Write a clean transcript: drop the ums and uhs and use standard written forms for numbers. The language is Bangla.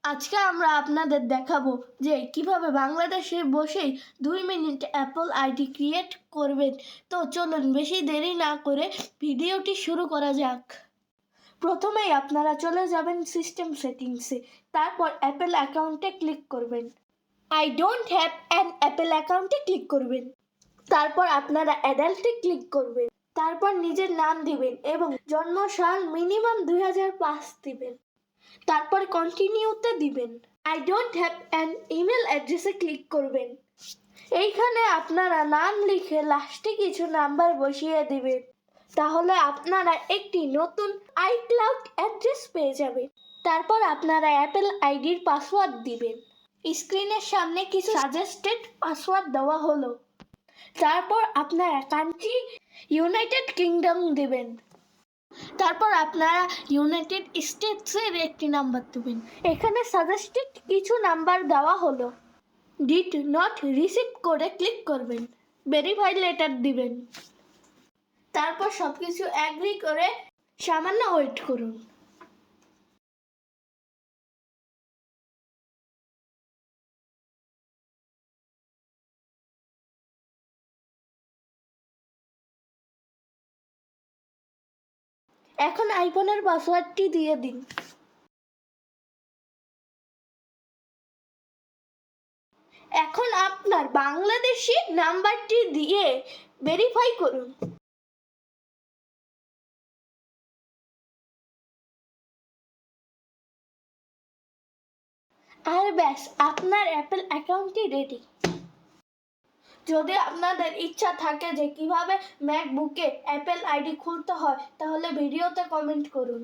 আজকে আমরা আপনাদের দেখাবো যে কিভাবে বাংলাদেশে বসেই 2 মিনিট অ্যাপল আইডি ক্রিয়েট করবেন। তো চলুন বেশি দেরি না করে ভিডিওটি শুরু করা যাক। প্রথমেই আপনারা চলে যাবেন সিস্টেম সেটিংসে, তারপর অ্যাপল অ্যাকাউন্টে ক্লিক করবেন। I don't have an Apple অ্যাকাউন্টে ক্লিক করবেন। তারপর আপনারা অ্যাডাল্টে ক্লিক করবেন। তারপর নিজের নাম দিবেন এবং জন্মসাল মিনিমাম 2005 দিবেন। তারপর কন্টিনিউতে দিবেন। I don't have an email অ্যাড্রেসে ক্লিক করবেন। এইখানে আপনারা নাম লিখে লাস্টে কিছু নাম্বার বসিয়ে দিবেন। তাহলে আপনারা একটি নতুন আইক্লাউড অ্যাড্রেস পেয়ে যাবেন। তারপর আপনারা অ্যাপল আইডির পাসওয়ার্ড দিবেন। স্ক্রিনের সামনে কিছু সাজেস্টেড পাসওয়ার্ড দেওয়া হলো। তারপর আপনারা কান্ট্রি ইউনাইটেড কিংডম দিবেন। তারপর আপনারা ইউনাইটেড স্টেটসের একটি নাম্বার দেবেন। এখানে সাজেস্টেড কিছু নাম্বার দেওয়া হলো। ডিড নট রিসিভ করে ক্লিক করবেন। ভেরিফাই লেটার দিবেন। তারপর সব কিছু অ্যাগ্রি করে সামান্য ওয়েট করুন। এখন আইফোনের পাসওয়ার্ডটি দিয়ে দিন। এখন আপনার বাংলাদেশি নাম্বারটি দিয়ে ভেরিফাই করুন। আর ব্যাস, আপনার অ্যাপল অ্যাকাউন্টটি রেডি। যদি আপনাদের ইচ্ছা থাকে যে কিভাবে ম্যাকবুকে অ্যাপল আইডি খুলতে হয়, তাহলে ভিডিওতে কমেন্ট করুন।